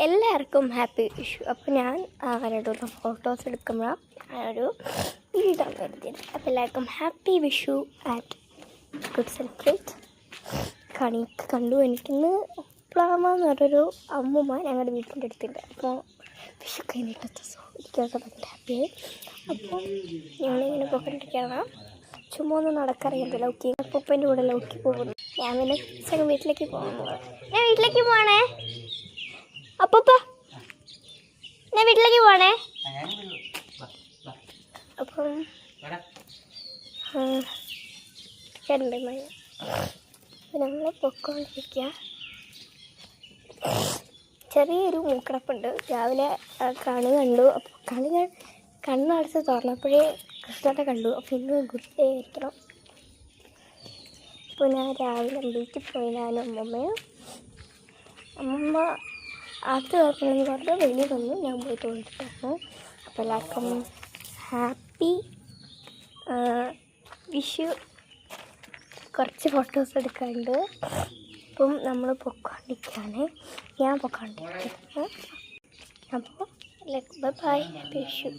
എല്ലാവർക്കും ഹാപ്പി വിഷു. അപ്പോൾ ഞാൻ അവരുടെ ഫോട്ടോസ് എടുക്കുമ്പോൾ ഒരു വീടാൻ കരുതിയത്. അപ്പോൾ എല്ലാവർക്കും ഹാപ്പി വിഷു ആറ്റ് ഗുഡ് സെലിബ്രേറ്റ്. കണിയൊക്കെ കണ്ടു. എനിക്കിന്ന് പ്ലാമ എന്ന് പറഞ്ഞൊരു അമ്മൂമ്മ ഞങ്ങളുടെ വീട്ടിൻ്റെ അടുത്തുണ്ട്. അപ്പോൾ വിഷു കഴിഞ്ഞിട്ടത്തെ എനിക്കൊക്കെ ഭയങ്കര ഹാപ്പിയായി. അപ്പോൾ ഞങ്ങളിങ്ങനെ പോയിക്കൊണ്ടിരിക്കുകയാണ്. ചുമ്മാ ഒന്ന് നടക്കറിയാം ലൗക്കി. അപ്പൂപ്പൻ്റെ കൂടെ ലൗക്കി പോകുന്നു. ഞാൻ പിന്നെ സെക്കൻഡ് വീട്ടിലേക്ക് പോകുന്നു. ഞാൻ വീട്ടിലേക്ക് പോകണേ അപ്പൂപ്പ, ഞാൻ വീട്ടിലേക്ക് പോകണേ. അപ്പം നമ്മൾ പൊക്കോണ്ടിരിക്കുക. ചെറിയൊരു മൂക്കടപ്പുണ്ട്. രാവിലെ കണി കണ്ടു. അപ്പോൾ കണ്ണടച്ച് തുറന്നപ്പോഴേ കൃഷ്ണനെ കണ്ടു. അപ്പോൾ ഇന്ന് ഗുഡ് ഡേ ആയിരിക്കണം. അപ്പോൾ ഞാൻ രാവിലെ വീട്ടിൽ പോയി ഞാനും അമ്മമ്മ ആദ്യ തുറക്കണമെന്ന് പറഞ്ഞ് വെളിയിൽ വന്നു. ഞാൻ പോയിട്ട് കൊണ്ടിട്ടായിരുന്നു. അപ്പോൾ എല്ലാവർക്കും ഹാപ്പി വിഷു. കുറച്ച് ഫോട്ടോസ് എടുക്കാനുണ്ട്. അപ്പം നമ്മൾ പൊക്കോണ്ടിരിക്കുകയാണ്. ഞാൻ പൊക്കോണ്ടിരിക്കുകയാണ്. അപ്പോൾ ബൈ ബൈ. ഹാപ്പി വിഷു.